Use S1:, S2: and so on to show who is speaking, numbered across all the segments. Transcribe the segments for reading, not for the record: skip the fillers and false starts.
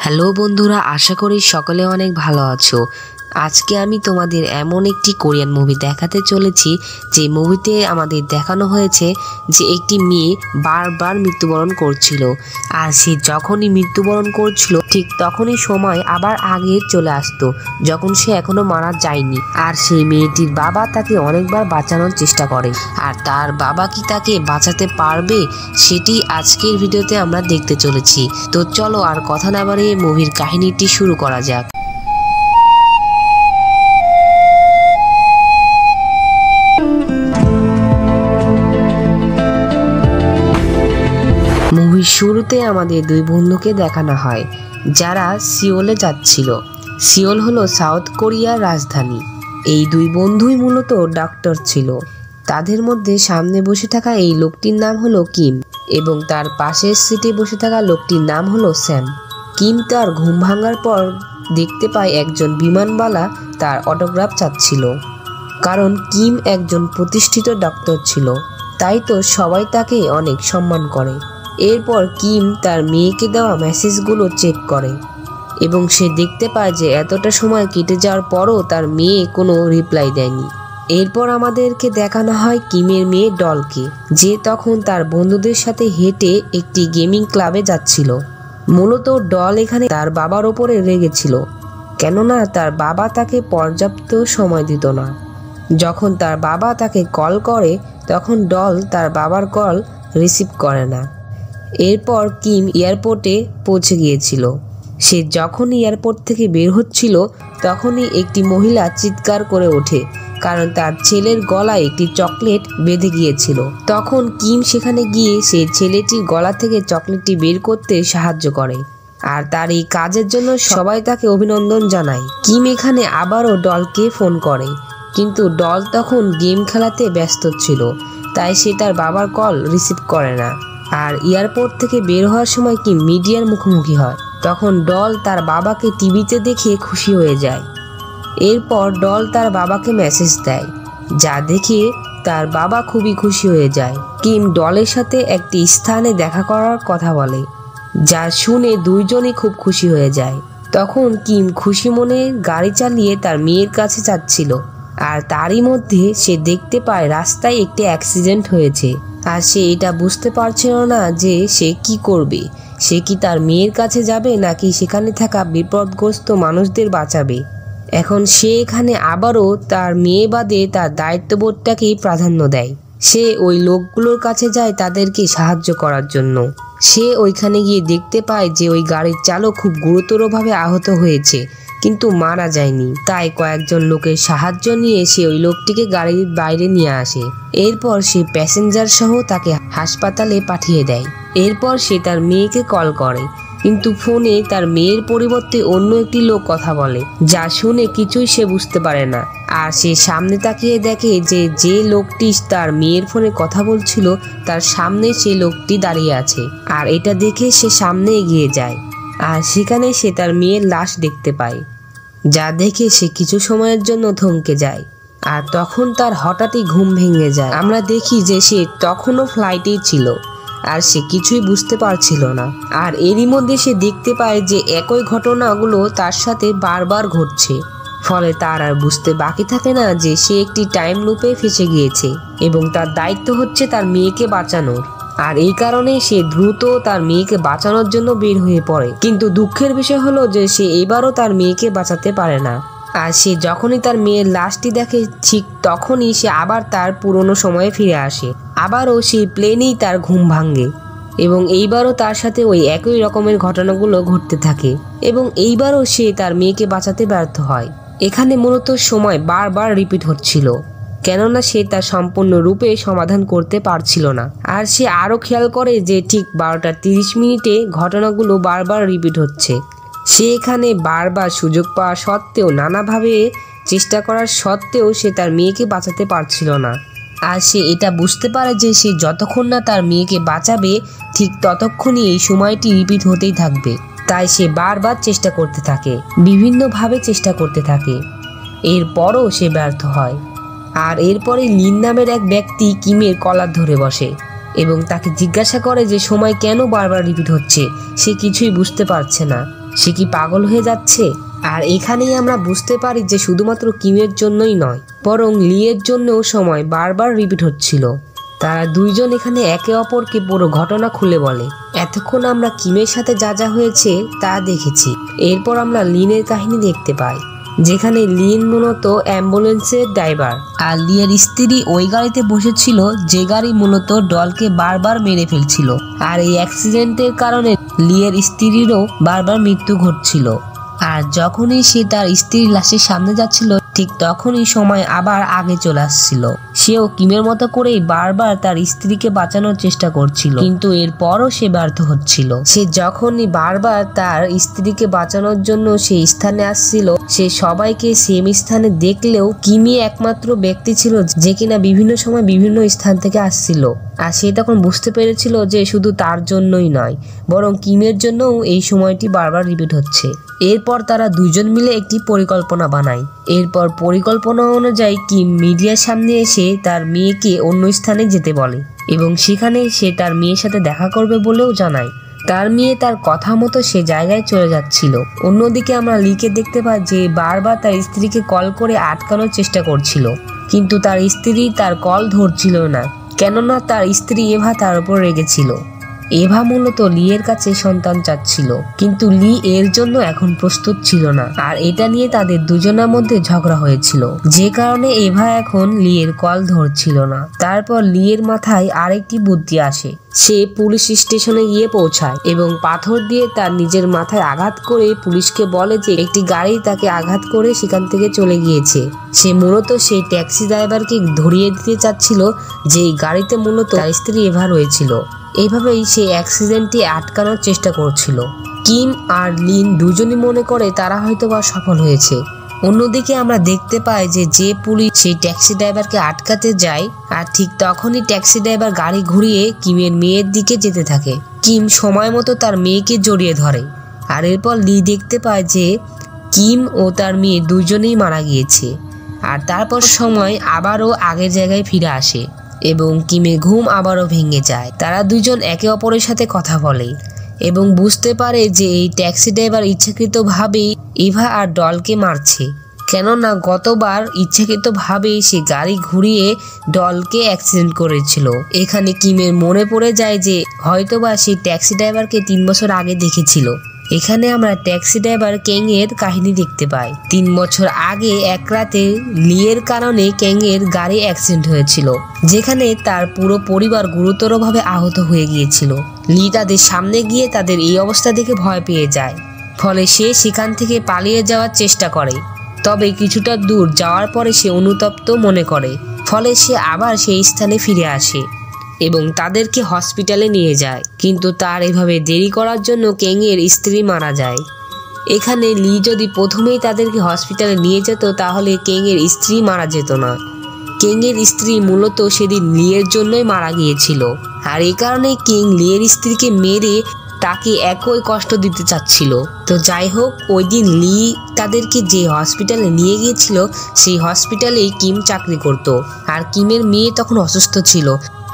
S1: Hello বন্ধুরা, আশা করি সকলে অনেক ভালো আছো। আজকে আমি তোমাদের এমন একটি কোরিয়ান মুভি দেখাতে চলেছি যে মুভিতে আমাদের দেখানো হয়েছে যে একটি মেয়ে বারবার মৃত্যুবরণ করছিল, আর সে যখনই মৃত্যুবরণ করছিল ঠিক তখনই সময় আবার আগে চলে আসতো যখন সে এখনো মারা যায়নি। আর সেই মেয়েটির বাবা তাকে অনেকবার বাঁচানোর চেষ্টা করে, আর তার বাবা কি তাকে বাঁচাতে পারবে সেটি আজকের ভিডিওতে আমরা দেখতে চলেছি। তো চলো আর কথা না বাড়িয়ে মুভির কাহিনীটি শুরু করা যাক। মুভির শুরুতে আমাদের দুই বন্ধুকে দেখানো হয় যারা সিওলে যাচ্ছিল। সিওল হলো সাউথ কোরিয়ার রাজধানী। এই দুই বন্ধুই মূলত ডক্টর ছিল। তাদের মধ্যে সামনে বসে থাকা এই লোকটির নাম হলো কিম এবং তার পাশের সিটে বসে থাকা লোকটির নাম হলো স্যাম। কিম তার ঘুম ভাঙার পর দেখতে পায় একজন বিমানবালা তার অটোগ্রাফ চাচ্ছিল, কারণ কিম একজন প্রতিষ্ঠিত ডক্টর ছিল, তাই তো সবাই তাকে অনেক সম্মান করে। এরপর কিম তার মেয়েকে দেওয়া মেসেজগুলো চেক করে এবং সে দেখতে পায় যে এতটা সময় কেটে যাওয়ার পরও তার মেয়ে কোনো রিপ্লাই দেয়নি। এরপর আমাদেরকে দেখানো হয় কিমের মেয়ে ডলকে, যে তখন তার বন্ধুদের সাথে হেঁটে একটি গেমিং ক্লাবে যাচ্ছিল। মূলত ডল এখানে তার বাবার ওপরে রেগেছিল, কেননা তার বাবা তাকে পর্যাপ্ত সময় দিত না। যখন তার বাবা তাকে কল করে তখন ডল তার বাবার কল রিসিভ করে না। এরপর কিম এয়ারপোর্টে পৌঁছে গিয়েছিল। সে যখনই এয়ারপোর্ট থেকে বের হচ্ছিল তখনই একটি মহিলা চিৎকার করে ওঠে, কারণ তার ছেলের গলায় একটি চকলেট বেঁধে গিয়েছিল। তখন কিম সেখানে গিয়ে সে ছেলেটির গলা থেকে চকলেটটি বের করতে সাহায্য করে, আর তার এই কাজের জন্য সবাই তাকে অভিনন্দন জানায়। কিম এখানে আবারও ডলকে ফোন করে, কিন্তু ডল তখন গেম খেলাতে ব্যস্ত ছিল, তাই সে তার বাবার কল রিসিভ করে না। আর এয়ারপোর্ট থেকে বের হওয়ার সময় কিম মিডিয়ার মুখোমুখি হয়। তখন ডল তার বাবাকে টিভিতে দেখে খুশি হয়ে যায়। এরপর ডল তার বাবাকে মেসেজ দেয়, যা দেখে তার বাবা খুবই খুশি হয়ে যায়। কিম ডলের সাথে একটি স্থানে দেখা করার কথা বলে, যা শুনে দুইজনই খুব খুশি হয়ে যায়। তখন কিম খুশি মনে গাড়ি চালিয়ে তার মেয়ের কাছে যাচ্ছিল, আর তারই মধ্যে সে দেখতে পায় রাস্তায় একটি অ্যাক্সিডেন্ট হয়েছে। আর সে এটা বুঝতে পারছিল না যে সে কি করবে। সে কি তার মেয়ের কাছে যাবে নাকি সেখানে থাকা বিপদগ্রস্ত মানুষদের বাঁচাবে। এখন সে এখানে আবারও তার মেয়ে বাদে তার দায়িত্ববোধটাকেই প্রাধান্য দেয়। সে ওই লোকগুলোর কাছে যায় তাদেরকে সাহায্য করার জন্য। সে ওইখানে গিয়ে দেখতে পায় যে ওই গাড়ির চালক খুব গুরুতরভাবে আহত হয়েছে, কিন্তু মারা যায়নি। তাই কয়েকজন লোকের সাহায্য নিয়ে সে ওই লোকটিকে গাড়ির বাইরে নিয়ে আসে। এরপর সে প্যাসেঞ্জার সহ তাকে হাসপাতালে পাঠিয়ে দেয়। এরপর সে তার মেয়েকে কল করে, কিন্তু ফোনে তার মেয়ের পরিবর্তে অন্য একটি লোক কথা বলে, যা শুনে কিছুই সে বুঝতে পারে না। আর সে সামনে তাকিয়ে দেখে যে যে লোকটি তার মেয়ের ফোনে কথা বলছিল তার সামনে সে লোকটি দাঁড়িয়ে আছে। আর এটা দেখে সে সামনে এগিয়ে যায়, আর সেখানে সে তার মেয়ের লাশ দেখতে পায়, যা দেখে সে কিছু সময়ের জন্য থমকে যায়। আর তখন তার হঠাৎই ঘুম ভেঙে যায়। আমরা দেখি যে সে তখনও ফ্লাইটেই ছিল, আর সে কিছুই বুঝতে পারছিল না। আর এরই মধ্যে সে দেখতে পায় যে একই ঘটনাগুলো তার সাথে বারবার ঘটছে, ফলে তার আর বুঝতে বাকি থাকে না যে সে একটি টাইম লুপে ফেঁসে গিয়েছে এবং তার দায়িত্ব হচ্ছে তার মেয়েকে বাঁচানোর। আর এই কারণে সে দ্রুত তার মেয়েকে বাঁচানোর জন্য বের হয়ে পড়ে। কিন্তু দুঃখের বিষয় হলো যে সে এবারও তার মেয়েকে বাঁচাতে পারে না। আর সে যখনই তার মেয়ের লাশটি দেখে ঠিক তখনই সে আবার তার পুরনো সময়ে ফিরে আসে। আবারও সেই প্লেনেই তার ঘুম ভাঙে এবং এইবারও তার সাথে ওই একই রকমের ঘটনাগুলো ঘটতে থাকে এবং এইবারও সে তার মেয়েকে বাঁচাতে ব্যর্থ হয়। এখানে মূলত সময় বারবার রিপিট হচ্ছিল, কেননা সে তার সম্পূর্ণ রূপে সমাধান করতে পারছিল না। আর সে আরও খেয়াল করে যে ঠিক 12:30 ঘটনাগুলো বারবার রিপিট হচ্ছে। সে এখানে বারবার সুযোগ পাওয়া সত্ত্বেও, নানাভাবে চেষ্টা করার সত্ত্বেও সে তার মেয়েকে বাঁচাতে পারছিল না। আর সে এটা বুঝতে পারে যে সে যতক্ষণ না তার মেয়েকে বাঁচাবে ঠিক ততক্ষণই এই সময়টি রিপিট হতেই থাকবে। তাই সে বারবার চেষ্টা করতে থাকে, বিভিন্নভাবে চেষ্টা করতে থাকে। এরপরও সে ব্যর্থ হয়। আর এরপরে লিন নামের এক ব্যক্তি কিমের কলার ধরে বসে এবং তাকে জিজ্ঞাসা করে যে সময় কেন বারবার রিপিট হচ্ছে। সে কিছুই বুঝতে পারছে না। সে কি পাগল হয়ে যাচ্ছে? আর এখানেই আমরা বুঝতে পারি যে শুধুমাত্র কিমের জন্যই নয়, বরং লিয়ের জন্যও সময় বারবার রিপিট হচ্ছিল। তারা দুইজন এখানে একে অপরকে পুরো ঘটনা খুলে বলে। এতক্ষণ আমরা কিমের সাথে যা যা হয়েছে তা দেখেছি। এরপর আমরা লিনের কাহিনী দেখতে পাই, যেখানে লিন মূলত অ্যাম্বুলেন্সের ড্রাইভার, আর লিয়ের স্ত্রী ওই গাড়িতে বসেছিল যে গাড়ি মূলত ডলকে বারবার মেরে ফেলছিল। আর এই অ্যাক্সিডেন্টের কারণে লিয়ের স্ত্রীরও বারবার মৃত্যু ঘটছিল। আর যখনই সে তার স্ত্রীর লাশের সামনে যাচ্ছিল, ঠিক তখনই সময় আবার আগে চলে আসছিল। সেও কিমের মতো করেই বারবার তার স্ত্রীকে বাঁচানোর চেষ্টা করছিল, কিন্তু এরপরও সে ব্যর্থ হচ্ছিল। সে যখনই বারবার তার স্ত্রীকে বাঁচানোর জন্য সেই স্থানে আসছিল, সে সবাইকে সেম স্থানে দেখলেও কিমি একমাত্র ব্যক্তি ছিল যে কিনা বিভিন্ন সময় বিভিন্ন স্থান থেকে আসছিল। আর সে তখন বুঝতে পেরেছিল যে শুধু তার জন্যই নয়, বরং কিমের জন্যও এই সময়টি বারবার রিপিট হচ্ছে। এরপর তারা দুইজন মিলে একটি পরিকল্পনা বানায়। এরপর পরিকল্পনা অনুযায়ী কিম মিডিয়ার সামনে এসে তার মেয়েকে অন্য স্থানে যেতে বলে এবং সেখানে সে তার মেয়ের সাথে দেখা করবে বলেও জানায়। তার মেয়ে তার কথা মতো সে জায়গায় চলে যাচ্ছিল। অন্যদিকে আমরা লিকে দেখতে পাই যে বারবার তার স্ত্রীকে কল করে আটকানোর চেষ্টা করছিল, কিন্তু তার স্ত্রী তার কল ধরছিল না, কেননা তার স্ত্রী এভা তার উপর রেগেছিল। এভা মূলত লিয়ের কাছে সন্তান চাচ্ছিল, কিন্তু লি এর জন্য এখন প্রস্তুত ছিল না। আর এটা নিয়ে তাদের দুজনের মধ্যে ঝগড়া হয়েছিল, যে কারণে এভা এখন লিয়ের কল ধরছিল না। তারপর লিয়ের মাথায় আরেকটি বুদ্ধি আসে। সে পুলিশ স্টেশনে গিয়ে পৌঁছায় এবং পাথর দিয়ে তার নিজের মাথায় আঘাত করে পুলিশকে বলে যে একটি গাড়ি তাকে আঘাত করে সেখান থেকে চলে গিয়েছে। সে মূলত সেই ট্যাক্সি ড্রাইভারকে ধরিয়ে দিতে চাচ্ছিল যে গাড়িতে মূলত তার স্ত্রী এভা রয়েছিল। এইভাবেই সে অ্যাক্সিডেন্টটি আটকানোর চেষ্টা করছিল। কিম আর লিন দুজনই মনে করে তারা হয়তোবা সফল হয়েছে। অন্যদিকে আমরা দেখতে পাই যে পুলিশ সেই ট্যাক্সি ড্রাইভারকে আটকাতে যায়, আর ঠিক তখনই ট্যাক্সি ড্রাইভার গাড়ি ঘুরিয়ে কিমের মেয়ের দিকে যেতে থাকে। কিম সময় মতো তার মেয়েকে জড়িয়ে ধরে, আর এরপর লি দেখতে পায় যে কিম ও তার মেয়ে দুজনেই মারা গিয়েছে। আর তারপর সময় আবারও আগের জায়গায় ফিরে আসে এবং কিমের ঘুম আবারও ভেঙে যায়। তারা দুজন একে অপরের সাথে কথা বলে এবং বুঝতে পারে যে এই ট্যাক্সি ড্রাইভার ইচ্ছাকৃতভাবেই ইভা আর ডলকে মারছে, কেননা গতবার ইচ্ছাকৃতভাবেই সে গাড়ি ঘুরিয়ে ডলকে অ্যাক্সিডেন্ট করেছিল। এখানে কিমের মনে পড়ে যায় যে হয়তোবা সেই ট্যাক্সি ড্রাইভারকে 3 বছর আগে দেখেছিল। এখানে আমরা ট্যাক্সি ড্রাইভার ক্যাং এর কাহিনী দেখতে পাই। 3 বছর আগে এক রাতে লিয়ের কারণে ক্যাং এর গাড়ি অ্যাক্সিডেন্ট হয়েছিল, যেখানে তার পুরো পরিবার গুরুতরভাবে আহত হয়ে গিয়েছিল। লি তাদের সামনে গিয়ে তাদের এই অবস্থা দেখে ভয় পেয়ে যায়, ফলে সে সেখান থেকে পালিয়ে যাওয়ার চেষ্টা করে। তবে কিছুটা দূর যাওয়ার পরে সে অনুতপ্ত মনে করে, ফলে সে আবার সেই স্থানে ফিরে আসে এবং তাদেরকে হসপিটালে নিয়ে যায়। কিন্তু তার এভাবে দেরি করার জন্য ক্যাং এর স্ত্রী মারা যায়। এখানে লি যদি প্রথমেই তাদেরকে হসপিটালে নিয়ে যেত তাহলে ক্যাং এর স্ত্রী মারা যেত না। ক্যাং এর স্ত্রী মূলত সেদিন লিয়ের জন্যই মারা গিয়েছিল, আর এই কারণেই কিং লিয়ের স্ত্রীকে মেরে তাকে একই কষ্ট দিতে চাচ্ছিল। তো যাই হোক, ওই দিন লি তাদেরকে যে হসপিটালে নিয়ে গিয়েছিল সেই হসপিটালেই কিম চাকরি করত। আর কিমের মেয়ে তখন অসুস্থ ছিল,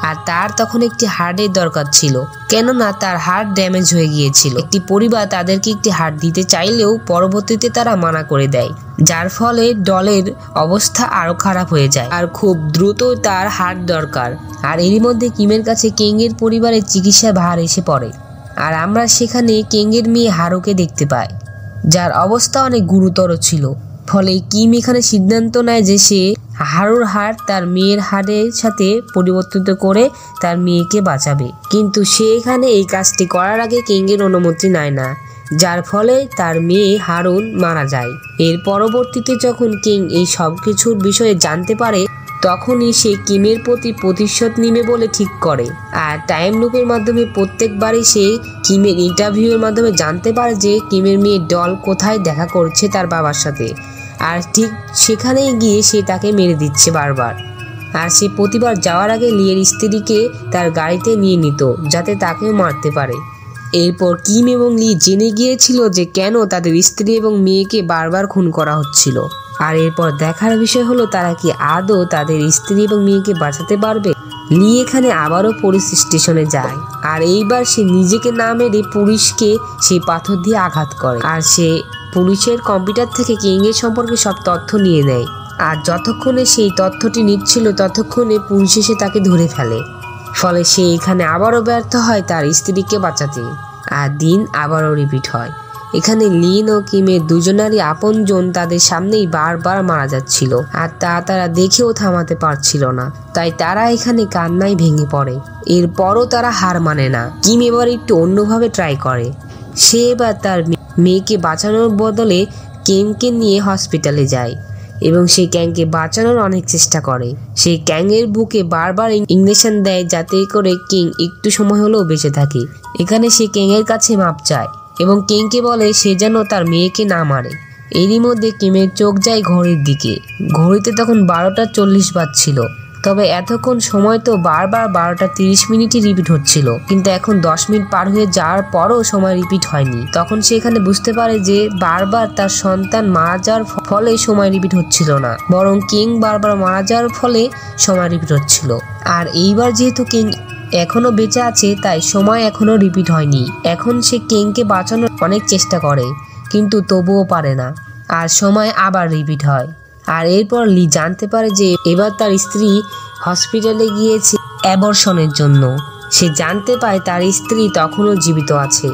S1: আর তার তখন একটি হার্টের দরকার ছিল, কেননা তার হার্ট ড্যামেজ হয়ে গিয়েছিল। একটি পরিবার তাদেরকে একটি হার্ট দিতে চাইলেও পরবর্তীতে তারা মানা করে দেয়, যার ফলে ডলের অবস্থা আরো খারাপ হয়ে যায় আর খুব দ্রুত তার হার্ট দরকার। আর এরই মধ্যে কিমের কাছে ক্যাং এর পরিবারের চিকিৎসার ভার এসে পড়ে, আর আমরা সেখানে ক্যাং এর মেয়ে হারুকে দেখতে পাই, যার অবস্থা অনেক গুরুতর ছিল। ফলে কিম এখানে সিদ্ধান্ত নেয় যে সে হারুর হার্ট তার মেয়ের হার্টের সাথে পরিবর্তিত করে তার মেয়েকে বাঁচাবে, কিন্তু সে এখানে এই কাজটি করার আগে ক্যাং এর অনুমতি নেয় না, যার ফলে তার মেয়ে হারুন মারা যায়। এর পরবর্তীতে যখন কিং এই সব কিছুর বিষয়ে জানতে পারে, তখনই সে কিমের প্রতি প্রতিশোধ নিবে বলে ঠিক করে। আর টাইম লুপের মাধ্যমে প্রত্যেকবারই সে কিমের ইন্টারভিউয়ের মাধ্যমে জানতে পারে যে কিমের মেয়ে ডল কোথায় দেখা করছে তার বাবার সাথে, আর ঠিক সেখানেই গিয়ে সে তাকে মেরে দিচ্ছে বারবার। আর সে প্রতিবার যাওয়ার আগে লিয়ের স্ত্রীকে তার গাড়িতে নিয়ে নিত যাতে তাকেও মারতে পারে। এরপর কিম এবং লি জেনে গিয়েছিল যে কেন তাদের স্ত্রী এবং মেয়েকে বারবার খুন করা হচ্ছিল। আর এরপর দেখার বিষয় হলো তারা কি আদৌ তাদের স্ত্রী এবং মেয়েকে বাঁচাতে পারবে। লি এখানে আবারও পুলিশ স্টেশনে যায়, আর এইবার সে নিজেকে না মেরে পুলিশকে সেই পাথর দিয়ে আঘাত করে, আর সে পুলিশের কম্পিউটার থেকে কিং এর সম্পর্কে সব তথ্য নিয়ে নেয়। আর যতক্ষণে সেই তথ্যটি নিচ্ছিল ততক্ষণে পুলিশ এসে তাকে ধরে ফেলে। ফলে সে এখানে আবারও ব্যর্থ হয় তার স্ত্রীকে বাঁচাতে, আর দিন আবারও রিপিট হয়। এখানে লিন ও কিমের দুজনারই আপনজন তাদের সামনেই বারবার মারা যাচ্ছিল, আর তারা দেখেও থামাতে পারছিল না। তাই তারা এখানে কান্নায় ভেঙে পড়ে। এরপরও তারা হার মানে না। কিম এবার একটু অন্যভাবে ট্রাই করে। সে এবার তার মেয়েকে বাঁচানোর বদলে কিংকে নিয়ে হসপিটালে যায় এবং সে ক্যাংকে বাঁচানোর অনেক চেষ্টা করে। সে ক্যাংয়ের বুকে বারবার ইঞ্জেকশন দেয় যাতে করে কিং একটু সময় হলেও বেঁচে থাকে। এখানে সে ক্যাংয়ের কাছে মাপ চায় এবং কিংকে বলে সে যেন তার মেয়েকে না মারে। এরই মধ্যে কিমের চোখ যায় ঘড়ির দিকে। ঘড়িতে তখন 12:40 বাজছিল। তবে এতক্ষণ সময় তো বারবার 12:30 রিপিট হচ্ছিল, কিন্তু এখন 10 মিনিট পার হয়ে যাওয়ার পরও সময় রিপিট হয়নি। তখন সে এখানে বুঝতে পারে যে বারবার তার সন্তান মারা যাওয়ার ফলে সময় রিপিট হচ্ছিল না, বরং কিং বারবার মারা যাওয়ার ফলে সময় রিপিট হচ্ছিল। আর এইবার যেহেতু কিং এখনো বেঁচে আছে তাই সময় এখনো রিপিট হয়নি। এখন সে কিংকে বাঁচানোর অনেক চেষ্টা করে, কিন্তু তবুও পারে না, আর সময় আবার রিপিট হয়। আর এরপর লি জানতে পারে যে এবার তার স্ত্রী হসপিটালে গিয়েছে অ্যাবর্শনের জন্য। সে জানতে পায় তার স্ত্রী তখনও জীবিত আছে।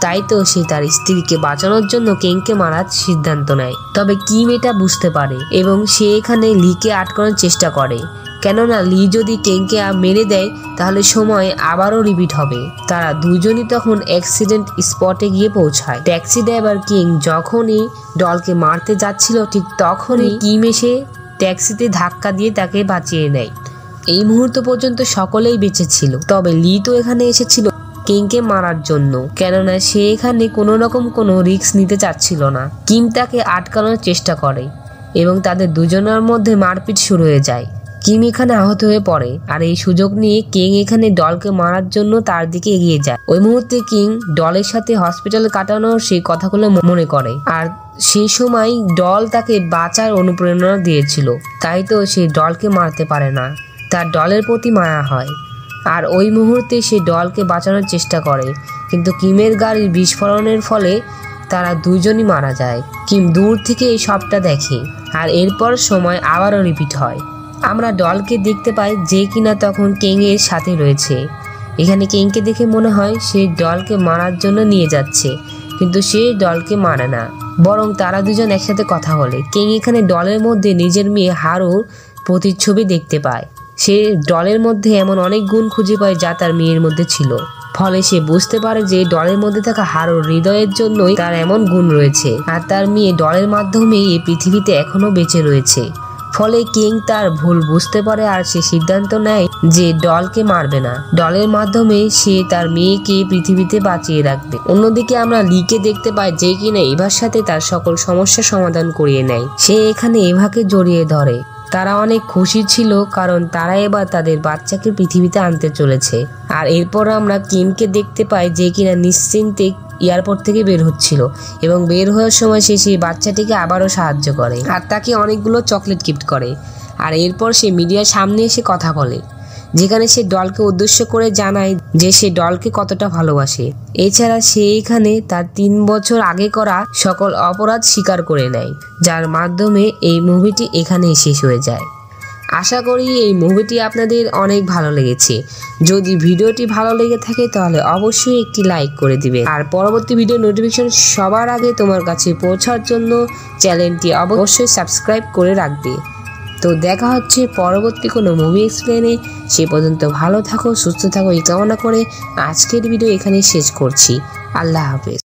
S1: তাই তো সে তার স্ত্রীকে বাঁচানোর জন্য কিংকে মারার সিদ্ধান্ত নেয়। তবে কিম এটা বুঝতে পারে এবং সে এখানে লিকে আটকানোর চেষ্টা করে, কেননা লি যদি কিংকে মেরে দেয় তাহলে সময় আবারও রিপিট হবে। তারা দুজনই তখন অ্যাক্সিডেন্ট স্পটে গিয়ে পৌঁছায়। ট্যাক্সি ড্রাইভার কিং যখনই ডলকে মারতে যাচ্ছিল ঠিক তখনই কিম এসে ট্যাক্সিতে ধাক্কা দিয়ে তাকে বাঁচিয়ে নেয়। এই মুহূর্ত পর্যন্ত সকলেই বেঁচে ছিল। তবে লি তো এখানে এসেছিল কিংকে মারার জন্য, কেননা সে এখানে কোনো রকম কোনো রিস্ক নিতে চাচ্ছিল না। কিম তাকে আটকানোর চেষ্টা করে এবং তাদের দুজনের মধ্যে মারপিট শুরু হয়ে যায়। কিম এখানে আহত হয়ে পড়ে, আর এই সুযোগ নিয়ে কিং এখানে ডলকে মারার জন্য তার দিকে এগিয়ে যায়। ওই মুহূর্তে কিং ডলের সাথে হসপিটালে কাটানোর সেই কথাগুলো মনে করে, আর সেই সময় ডল তাকে বাঁচার অনুপ্রেরণা দিয়েছিল। তাই তো সে ডলকে মারতে পারে না, তার ডলের প্রতি মায়া হয়। আর ওই মুহূর্তে সে ডলকে বাঁচানোর চেষ্টা করে, কিন্তু কিমের গাড়ির বিস্ফোরণের ফলে তারা দুজনই মারা যায়। কিম দূর থেকে এই সবটা দেখে, আর এরপর সময় আবারও রিপিট হয়। আমরা ডলকে দেখতে পাই যে কিনা তখন কিং এর সাথে রয়েছে। এখানে কিংকে দেখে মনে হয় সে ডলকে মারার জন্য নিয়ে যাচ্ছে, কিন্তু সে ডলকে মারে না, বরং তারা দুজন একসাথে কথা বলে। কিং এখানে ডলের মধ্যে নিজের মেয়ে হারুর প্রতিচ্ছবি দেখতে পায়। সে ডলের মধ্যে এমন অনেক গুণ খুঁজে পায় যা তার মেয়ের মধ্যে ছিল। ফলে সে বুঝতে পারে যে ডলের মধ্যে থাকা হারুর হৃদয়ের জন্যই তার এমন গুণ রয়েছে, আর তার মেয়ে ডলের মাধ্যমেই এই পৃথিবীতে এখনো বেঁচে রয়েছে। ফলে কিং তার ভুল বুঝতে পারে, আর সে সিদ্ধান্ত নেয় যে ডলকে মারবে না। ডলের মাধ্যমে সে তার মেয়েকে পৃথিবীতে বাঁচিয়ে রাখবে। অন্যদিকে আমরা লিকে দেখতে পাই যে কিনা এভার সাথে তার সকল সমস্যার সমাধান করিয়ে নেয়। সে এখানে এভাকে জড়িয়ে ধরে। তারা অনেক খুশি ছিল, কারণ তারা এবার তাদের বাচ্চাকে পৃথিবীতে আনতে চলেছে। আর এরপর আমরা কিমকে দেখতে পাই যে কিনা নিশ্চিন্তে এয়ারপোর্ট থেকে বের হচ্ছিল, এবং বের হওয়ার সময় সে সেই বাচ্চাটিকে আবারও সাহায্য করে আর তাকে অনেকগুলো চকলেট গিফট করে। আর এরপর সে মিডিয়ার সামনে এসে কথা বলে, যেখানে সে ডলকে উদ্দেশ্য করে জানায় যে সে ডলকে কতটা ভালোবাসে। এছাড়া সে এখানে তার 3 বছর আগে করা সকল অপরাধ স্বীকার করে নেয়, যার মাধ্যমে এই মুভিটি এখানেই শেষ হয়ে যায়। আশা করি এই মুভিটি আপনাদের অনেক ভালো লেগেছে। যদি ভিডিওটি ভালো লেগে থাকে তাহলে অবশ্যই একটি লাইক করে দিবে, আর পরবর্তী ভিডিও নোটিফিকেশন সবার আগে তোমার কাছে পৌঁছার জন্য চ্যানেলটি অবশ্যই সাবস্ক্রাইব করে রাখবে। তো দেখা হচ্ছে পরবর্তী কোনো মুভি এক্সপ্লেনে। সে পর্যন্ত ভালো থাকো, সুস্থ থাকো এই কামনা করে আজকের ভিডিও এখানে শেষ করছি। আল্লাহ হাফেজ।